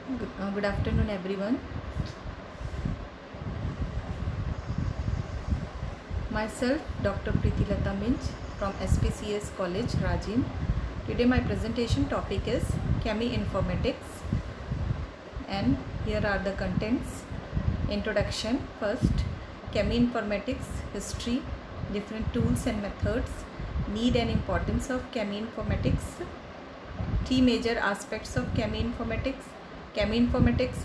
Good afternoon, everyone. Myself, Dr. Preetilata Minch from SPCS College, Rajin. Today, my presentation topic is Chemi Informatics, and here are the contents. Introduction first, Chemi Informatics history, different tools and methods, need and importance of Chemi Informatics, three major aspects of Chemi Informatics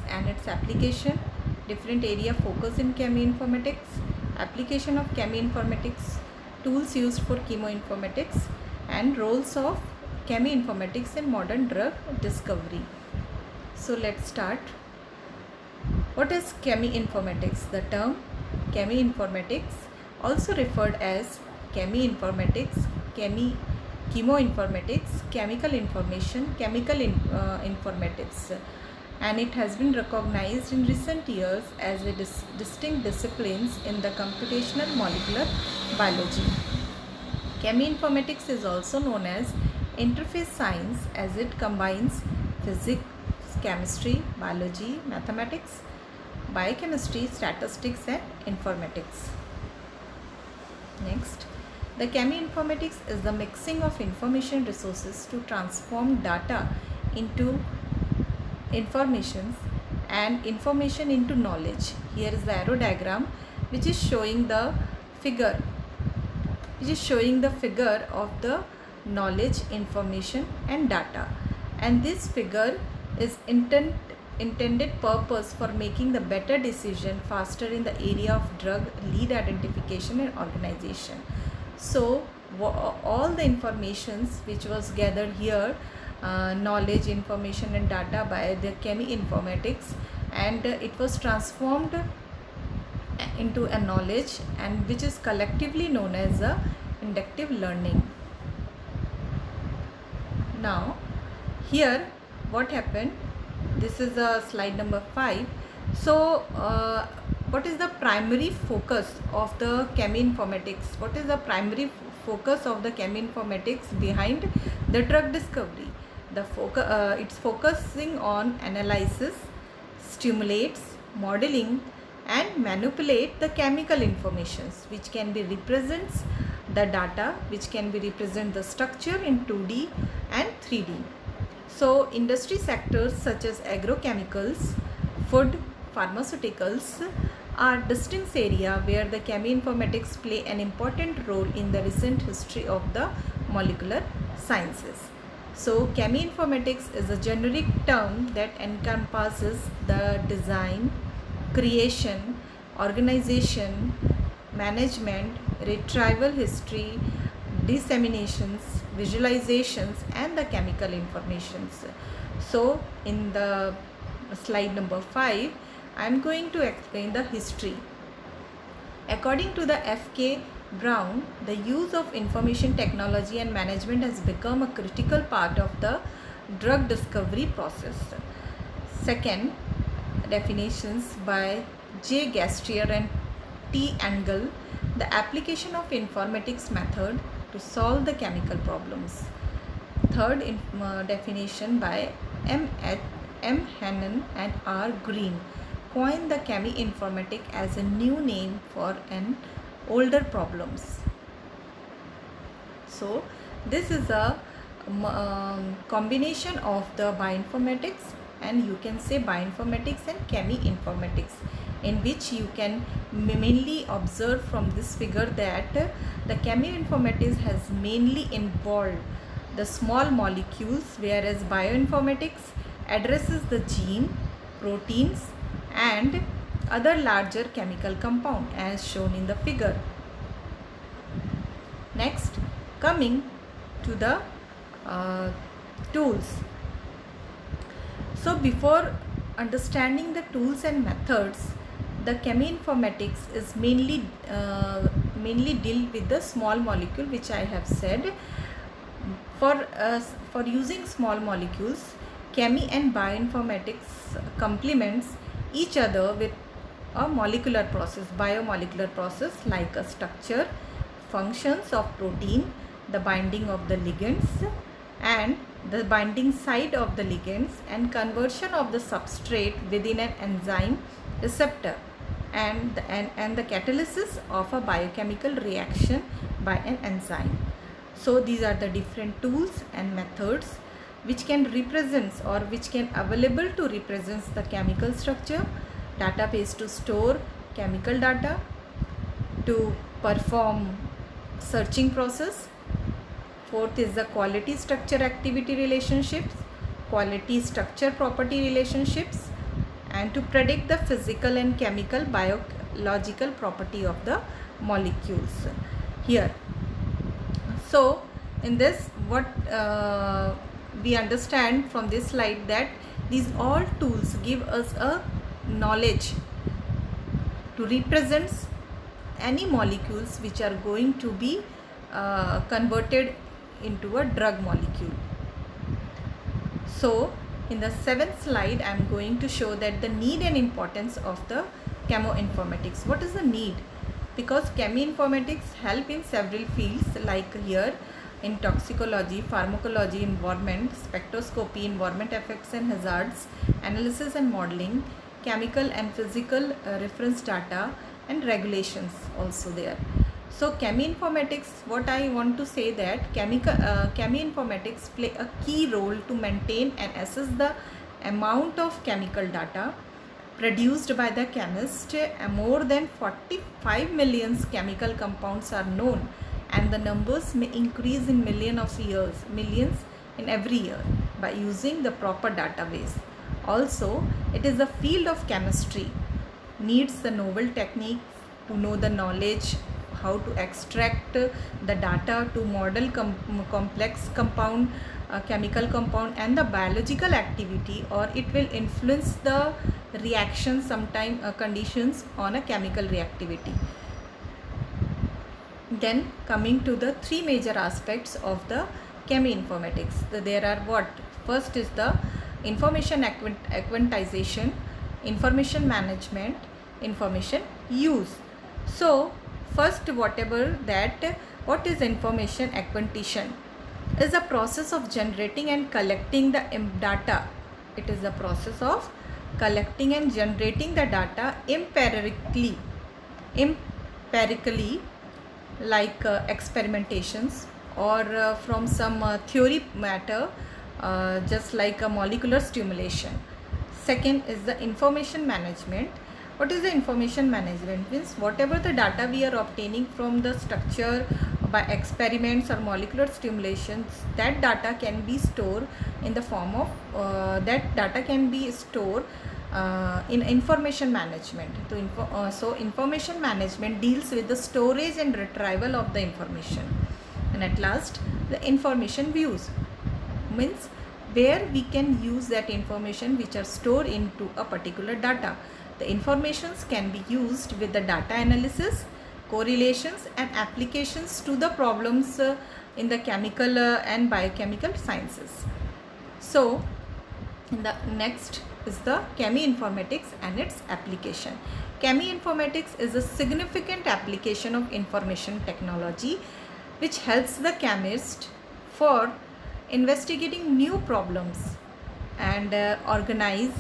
and its application, different area focus in Chemi Informatics, application of Chemi Informatics, tools used for chemoinformatics, and roles of Chemi Informatics in modern drug discovery. So let's start. What is Chemi Informatics? The term Chemi Informatics, also referred as Chemi Informatics, chemoinformatics, chemical information, informatics, and it has been recognized in recent years as a distinct disciplines in the computational molecular biology. Chemoinformatics is also known as interface science as it combines physics, chemistry, biology, mathematics, biochemistry, statistics, and informatics. Next, the chemoinformatics is the mixing of information resources to transform data into informations and information into knowledge. Here is the arrow diagram which is showing the figure of the knowledge, information and data, and this figure is intended purpose for making the better decision faster in the area of drug lead identification and organization. So all the informations which was gathered here, knowledge, information and data by the chemoinformatics, and it was transformed into a knowledge, and which is collectively known as a inductive learning. Now here what happened, this is a slide number 5. So what is the primary focus of the chemoinformatics? What is the primary focus of the chemoinformatics behind the drug discovery? It's focusing on analysis, stimulates, modeling and manipulate the chemical informations which can be represents the data, which can be represent the structure in 2D and 3D. So industry sectors such as agrochemicals, food, pharmaceuticals are distinct area where the chemoinformatics play an important role in the recent history of the molecular sciences. So chemoinformatics is a generic term that encompasses the design, creation, organization, management, retrieval history, disseminations, visualizations and the chemical informations. So in the slide number 5, I am going to explain the history. According to the F.K. Brown, the use of information technology and management has become a critical part of the drug discovery process. Second, definitions by J. Gastrier and T. Engel, the application of informatics method to solve the chemical problems. Third, definition by M. Hannon and R. Green, coined the chemoinformatic as a new name for an older problems. So this is a combination of the bioinformatics, and you can say bioinformatics and chemoinformatics, in which you can mainly observe from this figure that the chemoinformatics has mainly involved the small molecules, whereas bioinformatics addresses the gene, proteins and other larger chemical compound as shown in the figure. Next, coming to the tools. So before understanding the tools and methods, the chemoinformatics is mainly deal with the small molecule, which I have said. For using small molecules, chemi and bioinformatics complements each other with a molecular process, biomolecular process, like a structure, functions of protein, the binding of the ligands and the binding site of the ligands, and conversion of the substrate within an enzyme receptor, and the catalysis of a biochemical reaction by an enzyme. So these are the different tools and methods which can represent or which can available to represent the chemical structure, database to store chemical data, to perform searching process. Fourth is the quality structure activity relationships, quality structure property relationships, and to predict the physical and chemical biological property of the molecules here. So in this, what we understand from this slide, that these all tools give us a knowledge to represent any molecules which are going to be converted into a drug molecule. So in the 7th slide, I am going to show that the need and importance of the chemoinformatics. What is the need? Because chemoinformatics help in several fields, like here in toxicology, pharmacology, environment, spectroscopy, environment effects and hazards, analysis and modeling, chemical and physical reference data, and regulations also there. So chemoinformatics, what I want to say that chemoinformatics play a key role to maintain and assess the amount of chemical data produced by the chemist. More than 45 million chemical compounds are known, and the numbers may increase in millions in every year by using the proper database. Also, it is a field of chemistry, needs the novel techniques to know the knowledge, how to extract the data, to model complex compound, chemical compound, and the biological activity, or it will influence the reaction sometime conditions on a chemical reactivity. Then coming to the 3 major aspects of the chemoinformatics, there are what? First is the information acquantization, information management, information use. So first, what is information acquisition? Is a process of generating and collecting the data. It is a process of collecting and generating the data empirically, like experimentations, or from some theory matter, just like a molecular stimulation. Second is the information management. What is the information management? Means whatever the data we are obtaining from the structure by experiments or molecular stimulations, that data can be stored in the form of in information management. So information management deals with the storage and retrieval of the information. And at last, the information views, means where we can use that information which are stored into a particular data. The informations can be used with the data analysis, correlations, and applications to the problems in the chemical and biochemical sciences. So in the next is the chemoinformatics and its application. Chemoinformatics is a significant application of information technology which helps the chemist for investigating new problems and organize,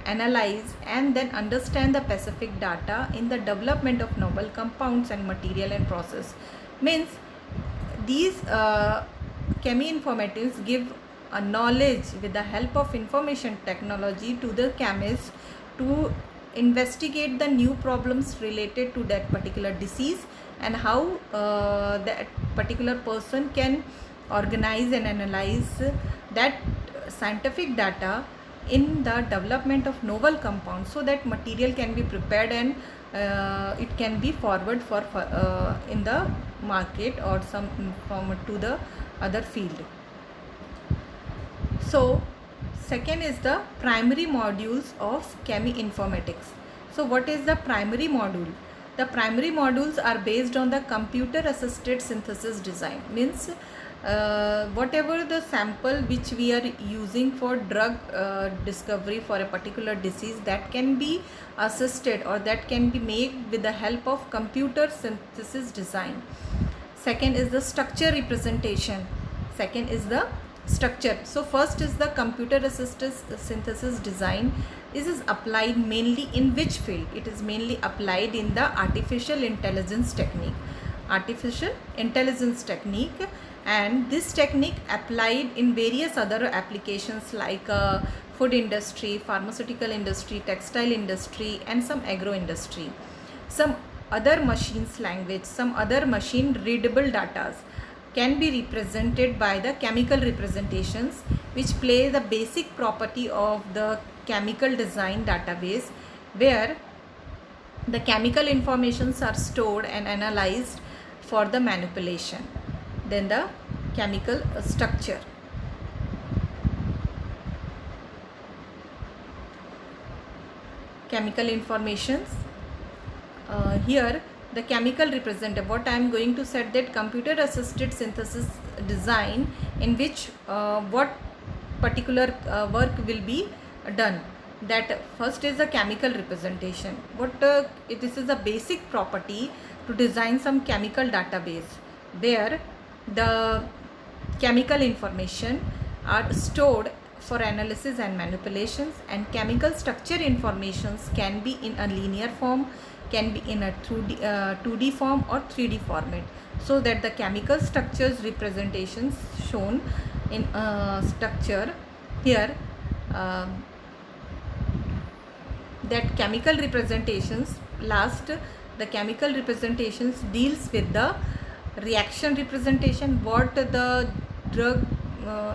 analyze, and then understand the specific data in the development of novel compounds and material and process. Means these chemoinformatics give a knowledge with the help of information technology to the chemist to investigate the new problems related to that particular disease, and how that particular person can organize and analyze that scientific data in the development of novel compounds, so that material can be prepared and it can be forward for in the market or some from to the other field. So second is the primary modules of chemoinformatics. So what is the primary module? The primary modules are based on the computer assisted synthesis design. Means whatever the sample which we are using for drug discovery for a particular disease, that can be assisted or that can be made with the help of computer synthesis design. Second is the structure representation. Second is the structure. So first is the computer assisted synthesis design. This is applied mainly in which field? It is mainly applied in the artificial intelligence technique. Artificial intelligence technique, and this technique applied in various other applications like food industry, pharmaceutical industry, textile industry, and some agro industry. Some other machines language, some other machine readable data can be represented by the chemical representations, which play the basic property of the chemical design database, where the chemical informations are stored and analyzed for the manipulation. Then the chemical structure. Chemical informations. Here the chemical representative, what I am going to set, that computer assisted synthesis design in which what particular work will be done. That first is the chemical representation. This is a basic property to design some chemical database where the chemical information are stored for analysis and manipulations, and chemical structure informations can be in a linear form, can be in a 2D form or 3D format, so that the chemical structures representations shown in structure here, that chemical representations, last the chemical representations deals with the reaction representation, what the drug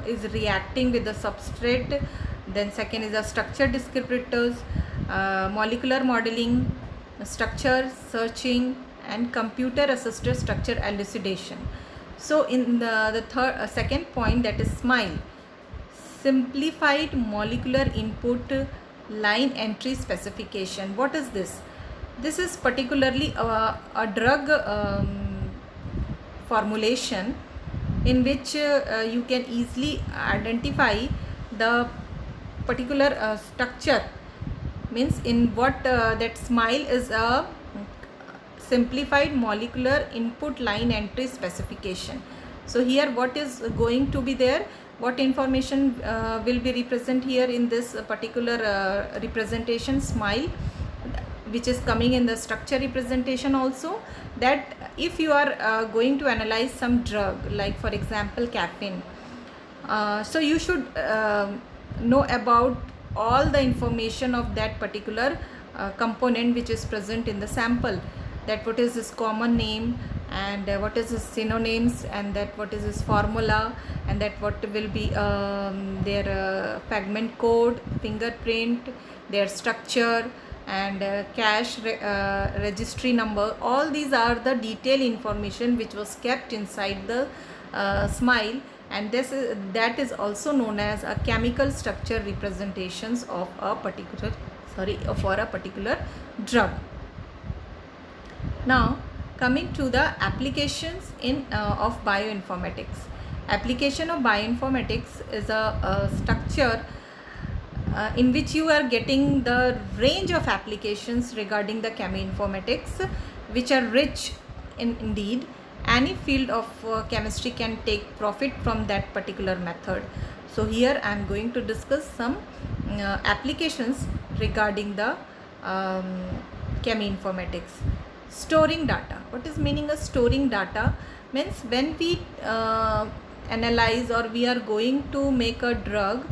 is reacting with the substrate. Then second is the structure descriptors, molecular modeling, structure searching, and computer assisted structure elucidation. So in the second point, that is SMILE, simplified molecular input line entry specification. What is this? This is particularly a drug formulation in which you can easily identify the particular structure, means in what that SMILE is a simplified molecular input line entry specification. So here what is going to be there, what information will be represented here in this particular representation SMILE, which is coming in the structure representation also, that if you are going to analyze some drug, like for example caffeine, so you should know about all the information of that particular component which is present in the sample, that what is his common name, and what is his synonyms, and that what is his formula, and that what will be their fragment code, fingerprint, their structure, and cache registry number. All these are the detailed information which was kept inside the SMILE, and that is also known as a chemical structure representations of a particular for a particular drug. Now coming to the applications in of bioinformatics. Application of bioinformatics is a structure in which you are getting the range of applications regarding the cheminformatics, which are rich in indeed. Any field of chemistry can take profit from that particular method. So here I am going to discuss some applications regarding the cheminformatics. Storing data. What is meaning of storing data? Means when we analyze or we are going to make a drug,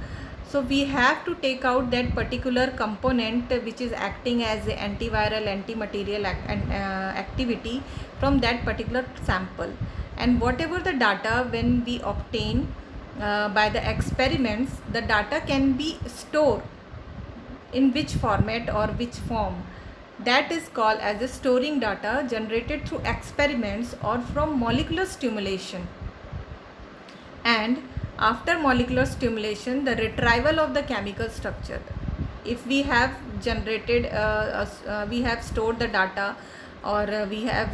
so we have to take out that particular component which is acting as a antiviral, antimalarial activity from that particular sample, and whatever the data when we obtain by the experiments, the data can be stored in which format or which form. That is called as a storing data generated through experiments or from molecular stimulation. And after molecular stimulation, the retrieval of the chemical structure. If we have generated, we have stored the data, or we have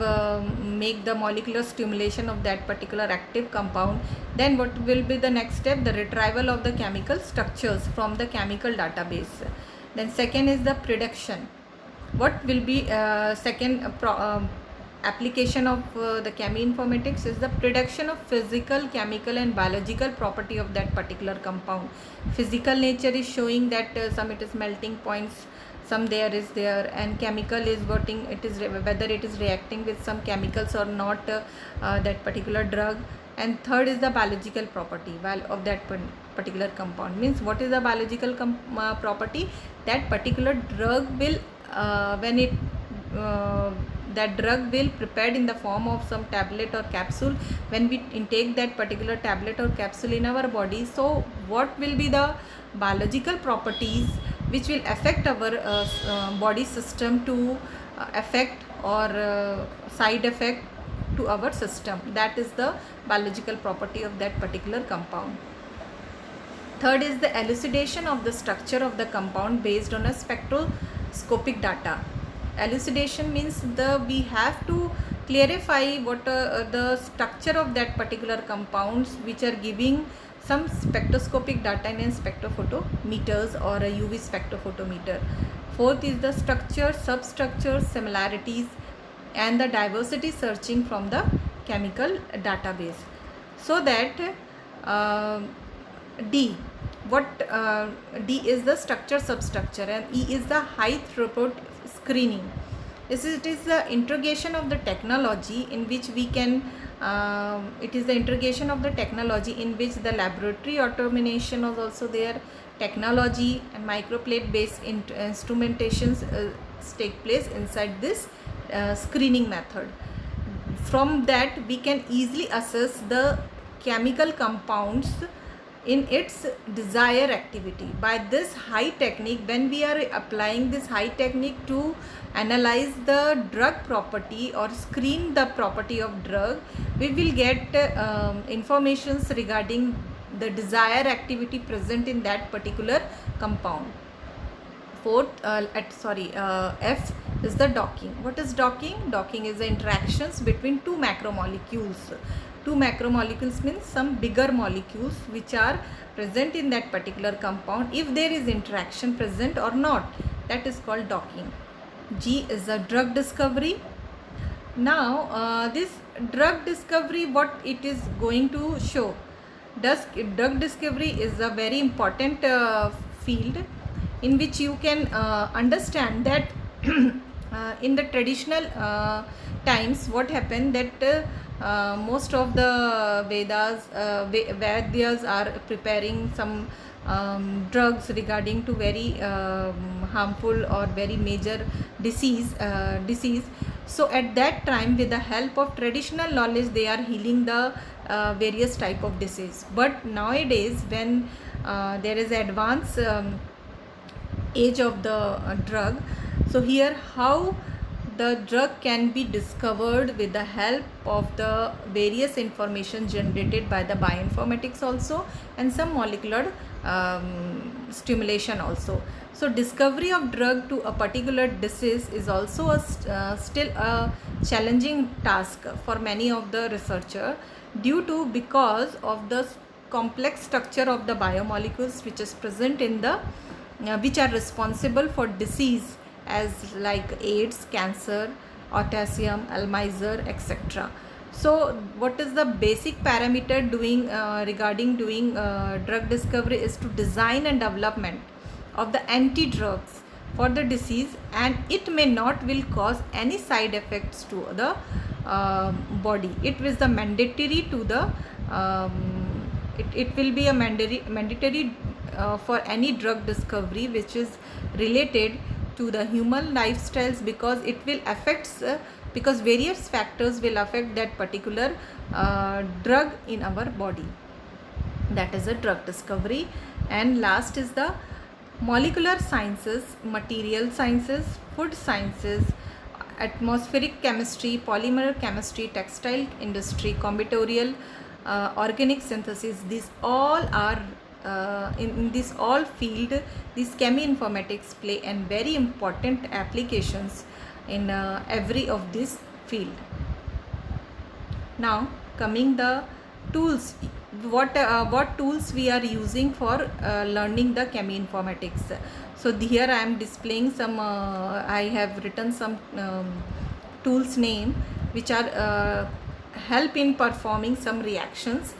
make the molecular stimulation of that particular active compound, then what will be the next step? The retrieval of the chemical structures from the chemical database. Then second is the prediction. What will be second application of the cheminformatics is the prediction of physical, chemical and biological property of that particular compound. Physical nature is showing that some it is melting points, some there is there, and chemical is what it is, whether it is reacting with some chemicals or not, that particular drug. And third is the biological property of that particular compound. Means what is the biological property? That particular drug will when it that drug will prepared in the form of some tablet or capsule. When we intake that particular tablet or capsule in our body, so what will be the biological properties which will affect our body system to affect or side effect to our system? That is the biological property of that particular compound. Third is the elucidation of the structure of the compound based on a spectroscopic data. Elucidation means we have to clarify what the structure of that particular compounds, which are giving some spectroscopic data in a spectrophotometers or a UV spectrophotometer. Fourth is the structure, substructure, similarities and the diversity searching from the chemical database. So that D is the structure, substructure, and E is the high throughput screening. It is the interrogation of the technology in which we can it is the interrogation of the technology in which the laboratory automation is also there. Technology and microplate based instrumentations take place inside this screening method. From that we can easily assess the chemical compounds in its desired activity. By this high technique, when we are applying this high technique to analyze the drug property or screen the property of drug, we will get informations regarding the desired activity present in that particular compound. F is the docking. What is docking? Docking is the interactions between two macromolecules. Two macromolecules means some bigger molecules which are present in that particular compound. If there is interaction present or not, that is called docking. G is the drug discovery. Now this drug discovery, what it is going to show? Drug discovery is a very important field in which you can understand that in the traditional times what happened, that most of the Vaidyas are preparing some drugs regarding to very harmful or very major disease. So at that time, with the help of traditional knowledge, they are healing the various type of disease. But nowadays, when there is advanced age of the drug, so here how the drug can be discovered with the help of the various information generated by the bioinformatics also, and some molecular stimulation also. So discovery of drug to a particular disease is also still a challenging task for many of the researcher, because of the complex structure of the biomolecules which is present in the which are responsible for disease as like AIDS, cancer, autism, Alzheimer, etc. So what is the basic parameter regarding doing drug discovery is to design and development of the anti-drugs for the disease, and it may not will cause any side effects to the body. It is the mandatory to the it will be a mandatory for any drug discovery which is related to the human lifestyles, because it will affects because various factors will affect that particular drug in our body. That is a drug discovery. And last is the molecular sciences, material sciences, food sciences, atmospheric chemistry, polymer chemistry, textile industry, combinatorial organic synthesis. These all are in this all field, these cheminformatics play a very important applications in every of this field. Now coming the tools, what tools we are using for learning the cheminformatics. So here I am displaying some I have written some tools name. which are help in performing some reactions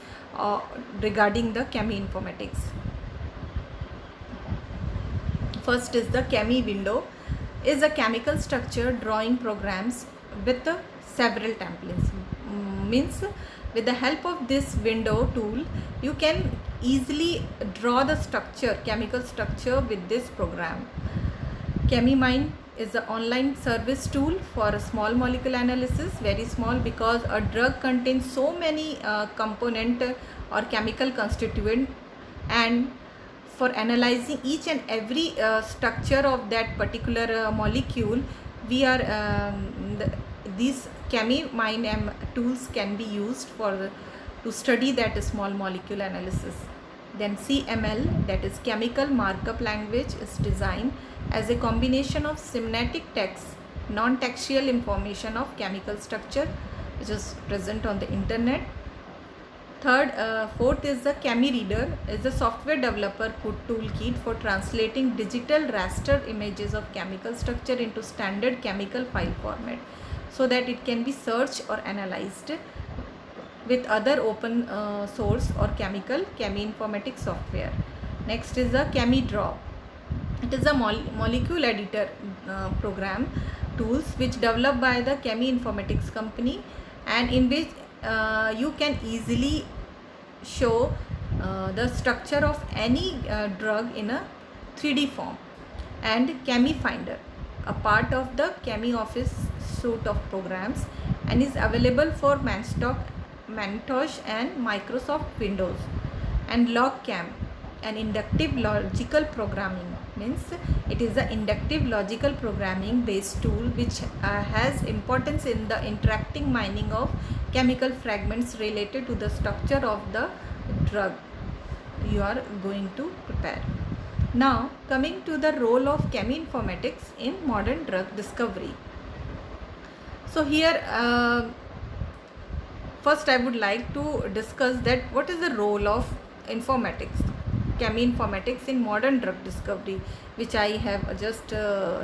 regarding the cheminformatics. First is the Chemi window, is a chemical structure drawing programs with several templates. Means with the help of this window tool, you can easily draw the structure, chemical structure with this program. ChemiMine is an online service tool for a small molecule analysis, very small because a drug contains so many component or chemical constituent, and for analyzing each and every structure of that particular molecule, we are these ChemiMine tools can be used for to study that small molecule analysis. Then CML, that is chemical markup language, is designed as a combination of semantic text, non-textual information of chemical structure, which is present on the internet. Fourth is the ChemiReader, is a software developer toolkit for translating digital raster images of chemical structure into standard chemical file format, so that it can be searched or analyzed with other open source or cheminformatics software. Next is the ChemiDraw. It is a molecule editor program tools which developed by the cheminformatics company, and in which you can easily show the structure of any drug in a 3D form. And ChemiFinder, a part of the ChemiOffice suite of programs, and is available for Macintosh and Microsoft Windows. And LogChem, an inductive logical programming, means it is an inductive logical programming based tool which has importance in the interacting mining of chemical fragments related to the structure of the drug you are going to prepare. Now coming to the role of cheminformatics in modern drug discovery. So here first I would like to discuss that what is the role of cheminformatics in modern drug discovery, which I have just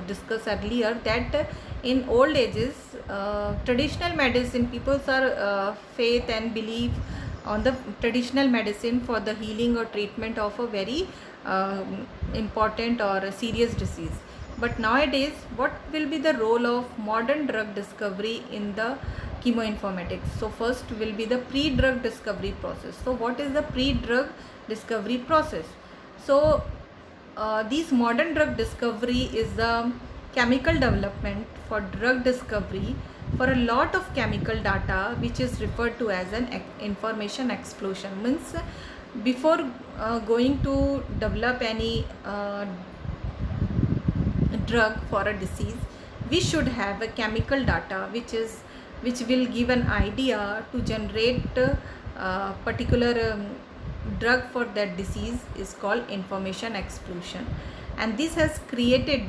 discussed earlier, that in old ages traditional medicine, people are faith and believe on the traditional medicine for the healing or treatment of a very important or a serious disease. But nowadays, what will be the role of modern drug discovery in the chemoinformatics? So first will be the pre-drug discovery process. So what is the pre-drug discovery process? So these modern drug discovery is the chemical development for drug discovery for a lot of chemical data, which is referred to as an information explosion. Means before going to develop any drug for a disease, we should have a chemical data which will give an idea to generate particular drug for that disease, is called information explosion. And this has created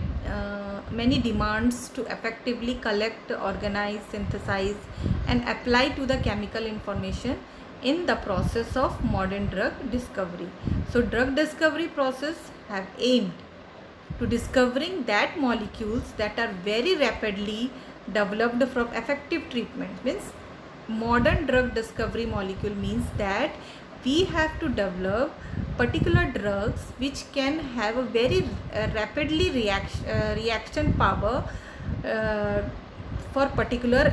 many demands to effectively collect, organize, synthesize and apply to the chemical information in the process of modern drug discovery. So drug discovery process have aimed to discovering that molecules that are very rapidly developed from effective treatment. Means modern drug discovery molecule means that we have to develop particular drugs which can have a very rapidly reaction power for particular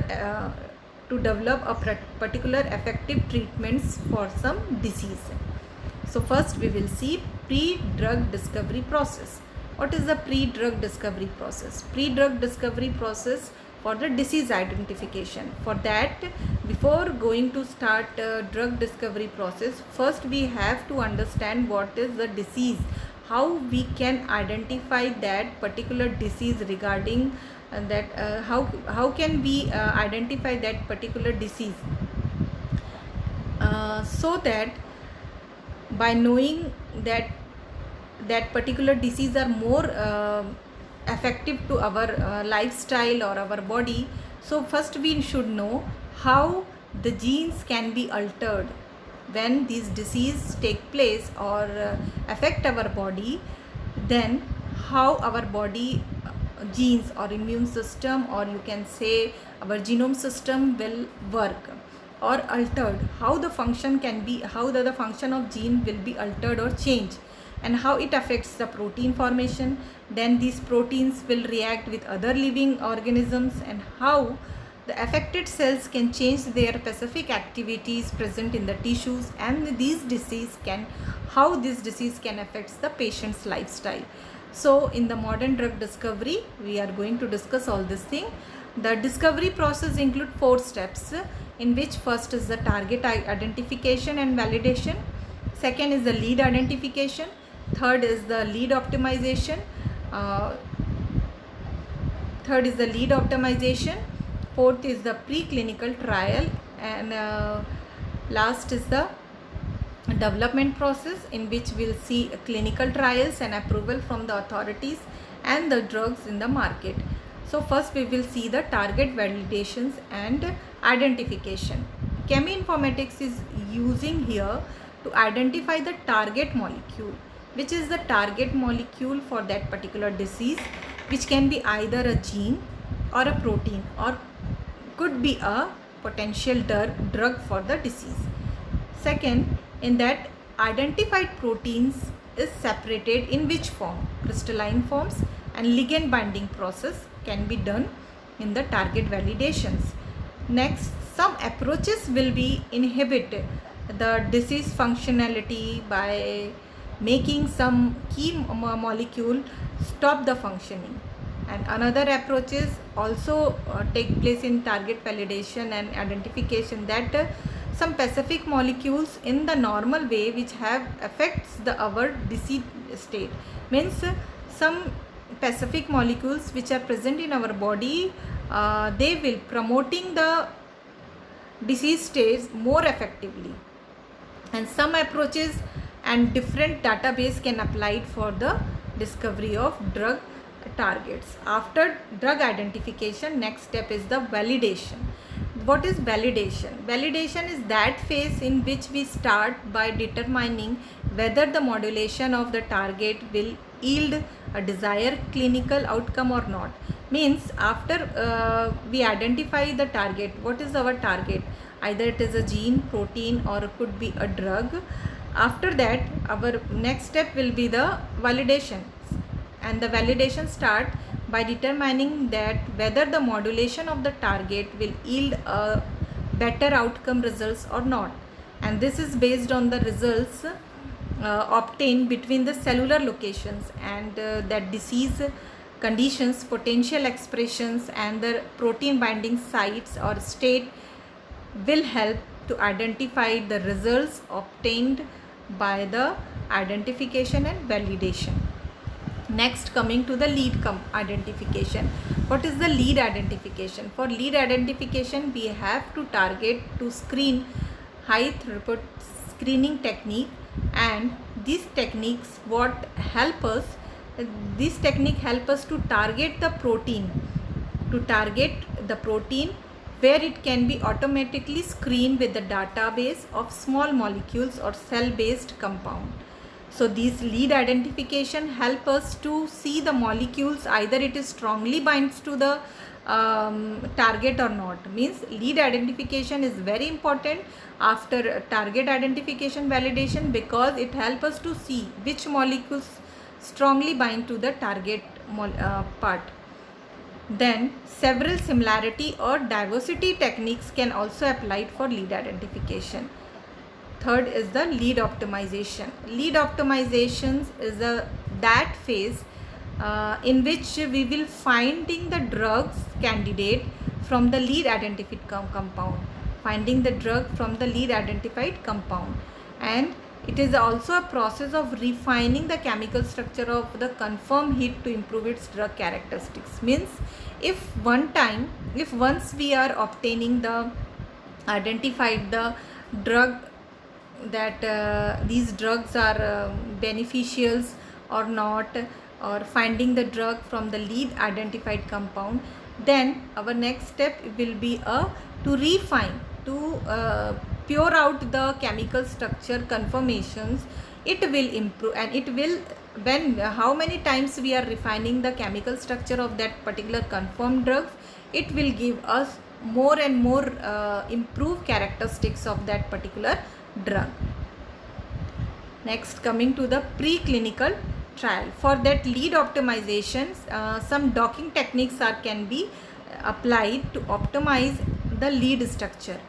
to develop a particular effective treatments for some disease. So first we will see pre-drug discovery process. What is the pre-drug discovery process? Pre-drug discovery process for the disease identification. For that, before going to start drug discovery process, first we have to understand what is the disease, how we can identify that particular disease regarding that how can we identify that particular disease, so that by knowing that particular disease are more effective to our lifestyle or our body. So first we should know how the genes can be altered when these disease take place or affect our body. Then how our body genes or immune system, or you can say our genome system will work or altered, how the function can be, how the function of gene will be altered or changed, and how it affects the protein formation. Then these proteins will react with other living organisms, and how the affected cells can change their specific activities present in the tissues, and how this disease can affect the patient's lifestyle. So in the modern drug discovery, we are going to discuss all this thing. The discovery process include 4 steps, in which first is the target identification and validation, second is the lead identification, third is the lead optimization, fourth is the preclinical trial, and last is the development process, in which we'll see clinical trials and approval from the authorities and the drugs in the market. So first we will see the target validations and identification. Cheminformatics is using here to identify the target molecule, which is the target molecule for that particular disease, which can be either a gene or a protein, or could be a potential drug for the disease. Second, in that identified proteins is separated in which form, crystalline forms, and ligand binding process can be done in the target validations. Next, some approaches will be inhibit the disease functionality by making some key molecule stop the functioning, and another approaches also take place in target validation and identification, that some specific molecules in the normal way which have affects our disease state, means some specific molecules which are present in our body, they will promoting the disease stage more effectively, and some approaches and different database can apply for the discovery of drug targets. After drug identification, next step is the validation. What is validation? Validation is that phase in which we start by determining whether the modulation of the target will yield a desired clinical outcome or not. Means after we identify the target, what is our target? Either it is a gene, protein, or it could be a drug. After that, our next step will be the validation, and the validation start by determining that whether the modulation of the target will yield a better outcome results or not, and this is based on the results obtained between the cellular locations, and that disease conditions, potential expressions, and the protein binding sites or state will help to identify the results obtained by the identification and validation. Next, coming to the lead identification. What is the lead identification? For lead identification, we have to target to screen high throughput screening technique, and these techniques help us to target the protein, where it can be automatically screened with the database of small molecules or cell based compound. So these lead identification help us to see the molecules, either it is strongly binds to the target or not. Means lead identification is very important after target identification validation, because it helps us to see which molecules strongly bind to the target part. Then several similarity or diversity techniques can also apply for lead identification. Third is the lead optimization. Lead optimizations is that phase in which we will finding the drugs candidate from the lead identified compound, and it is also a process of refining the chemical structure of the confirmed hit to improve its drug characteristics. Means if once we are obtaining the identified the drug, that these drugs are beneficials or not, or finding the drug from the lead identified compound, then our next step will be to refine, to pure out the chemical structure confirmations it will improve, and it will, when how many times we are refining the chemical structure of that particular confirmed drugs, it will give us more and more improved characteristics of that particular drug. Next, coming to the preclinical trial. For that lead optimizations, some docking techniques can be applied to optimize the lead structure,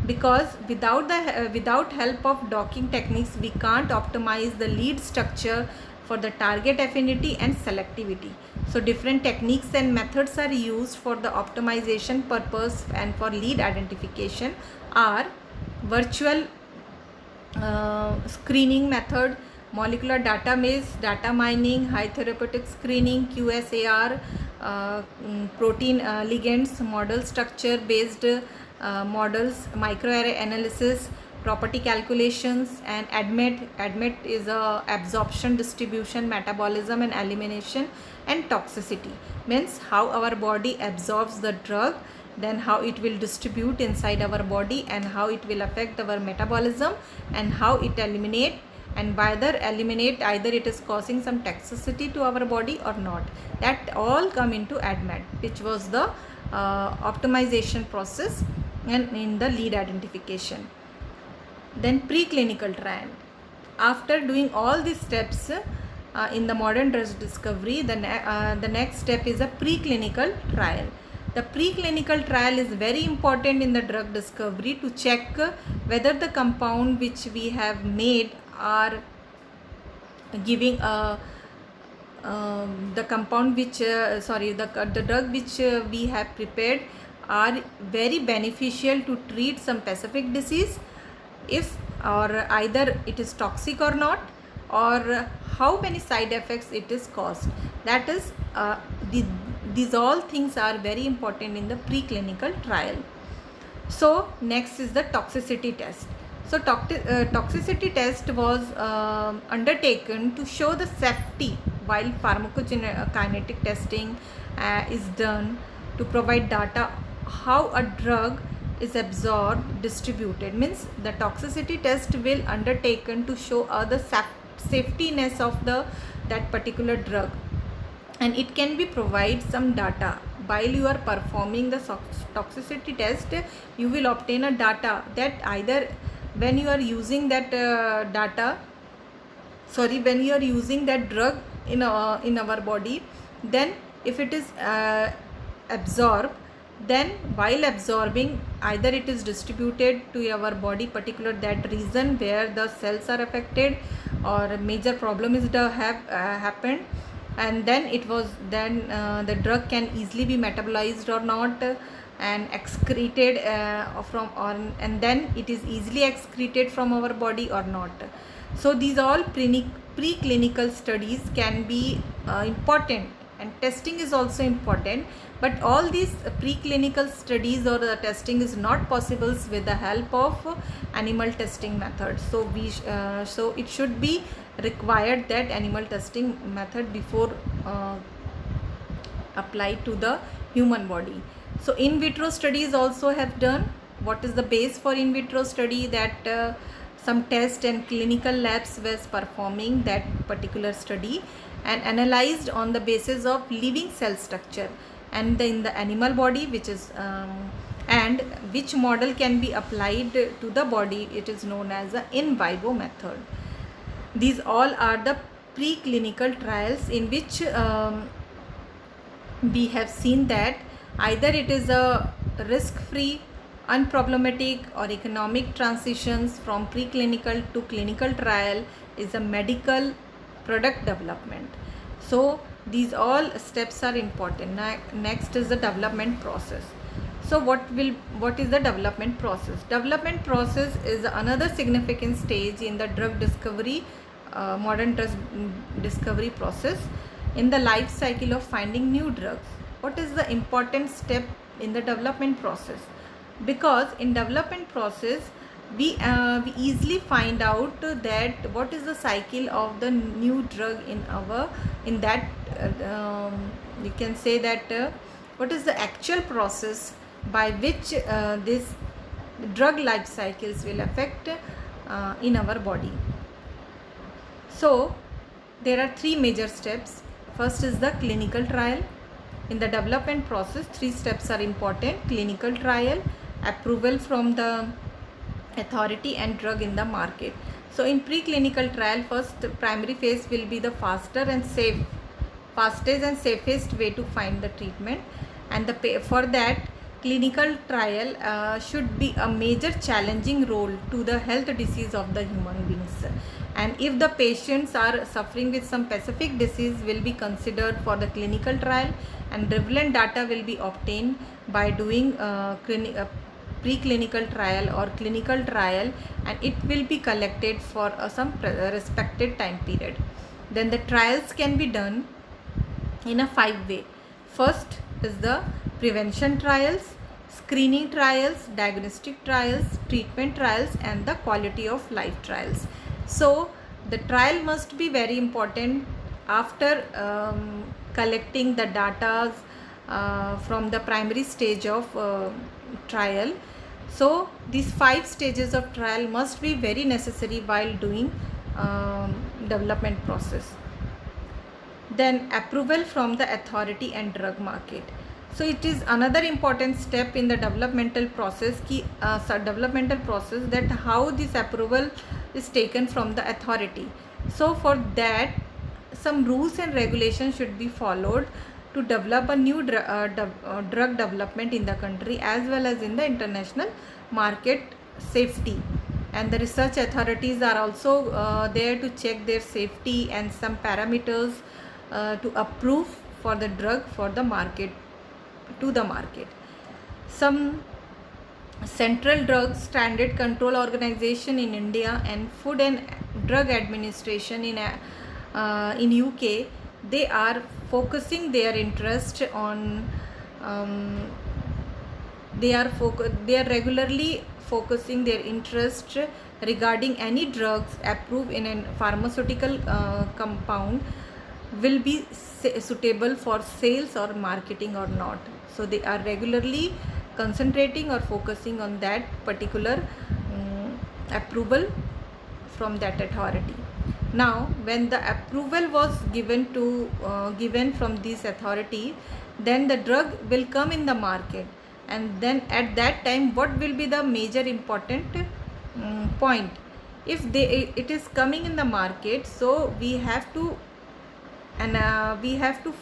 because without help of docking techniques we can't optimize the lead structure for the target affinity and selectivity. So different techniques and methods are used for the optimization purpose, and for lead identification are virtual screening method, molecular database, data mining, high therapeutic screening, QSAR, protein ligands, model structure based models, microarray analysis, property calculations, and ADMET. ADMET is absorption, distribution, metabolism and elimination, and toxicity, means how our body absorbs the drug, then how it will distribute inside our body, and how it will affect our metabolism, and how it eliminate, and whether eliminate either it is causing some toxicity to our body or not. That all come into ADMET, which was the optimization process and in the lead identification. Then preclinical trial. After doing all these steps in the modern drug discovery, the next step is a preclinical trial. The preclinical trial is very important in the drug discovery to check whether the compound which we have made are giving the compound which the drug which we have prepared are very beneficial to treat some specific disease, if or either it is toxic or not, or how many side effects it is caused. That is these all things are very important in the preclinical trial. So next is the toxicity test. So toxicity test was undertaken to show the safety, while pharmacokinetic testing is done to provide data how a drug is absorbed, distributed. Means the toxicity test will undertaken to show the safetyness of that particular drug, and it can be provide some data. While you are performing the toxicity test, you will obtain a data that either when you are using that when you are using that drug in our body, then if it is absorbed, then while absorbing either it is distributed to our body, particular that region where the cells are affected or a major problem is happened, and then the drug can easily be metabolized or not, and excreted and then it is easily excreted from our body or not. So these all preclinical studies can be important, and testing is also important, but all these preclinical studies or the testing is not possible with the help of animal testing method. So so it should be required that animal testing method before applied to the human body. So in vitro studies also have done. What is the base for in vitro study? That some test and clinical labs was performing that particular study and analyzed on the basis of living cell structure and in the animal body, which is and which model can be applied to the body. It is known as the in vivo method. These all are the preclinical trials in which we have seen that either it is a risk-free, unproblematic or economic transitions from preclinical to clinical trial is a medical product development. So these all steps are important. Next is the development process. So what is the development process? Development process is another significant stage in the drug discovery, modern drug discovery process in the life cycle of finding new drugs. What is the important step in the development process? Because in development process we easily find out that what is the cycle of the new drug in that we can say that what is the actual process by which this drug life cycles will affect in our body. So there are three major steps. First is the clinical trial. In the development process, three steps are important: clinical trial, approval from the authority, and drug in the market. So in preclinical trial, first primary phase will be the fastest and safest way to find the treatment, and for that clinical trial should be a major challenging role to the health disease of the human beings, and if the patients are suffering with some specific disease will be considered for the clinical trial, and relevant data will be obtained by doing preclinical trial or clinical trial, and it will be collected for some respected time period. Then the trials can be done in a 5-way. First is the prevention trials, screening trials, diagnostic trials, treatment trials, and the quality of life trials. So the trial must be very important after collecting the data from the primary stage of trial. So these 5 stages of trial must be very necessary while doing development process. Then approval from the authority and drug market. So it is another important step in the developmental process that how this approval is taken from the authority. So for that some rules and regulations should be followed to develop a new drug development in the country as well as in the international market safety. And the research authorities are also there to check their safety and some parameters to approve for the drug for the market to the market. Some Central Drug Standard Control Organization in India and Food and Drug Administration in UK, they are focusing their interest on they are regularly focusing their interest regarding any drugs approved in a pharmaceutical compound will be suitable for sales or marketing or not. So they are regularly concentrating or focusing on that particular approval from that authority. Now when the approval was given from this authority, then the drug will come in the market, and then at that time what will be the major important point? If it is coming in the market, so we have to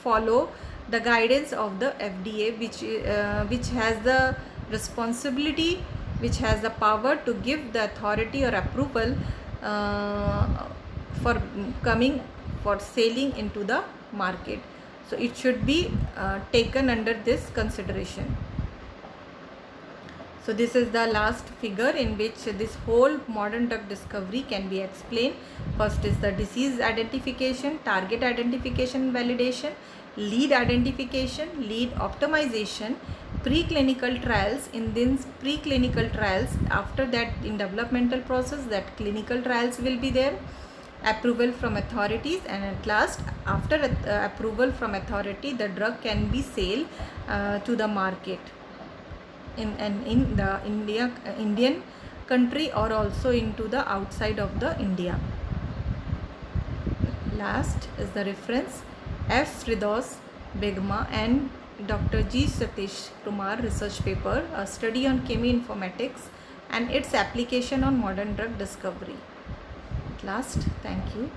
follow the guidance of the FDA, which has the responsibility, which has the power to give the authority or approval for coming for selling into the market. So it should be taken under this consideration. So this is the last figure in which this whole modern drug discovery can be explained. First is the disease identification, target identification, validation, lead identification, lead optimization, preclinical trials. In these preclinical trials, after that in developmental process, that clinical trials will be there, approval from authorities, and at last after approval from authority, the drug can be sold to the market in the Indian country or also into the outside of the India. Last is the reference F. Ridos Begma and Dr. G. Satish Kumar research paper, a study on cheminformatics and its application on modern drug discovery. At last, thank you.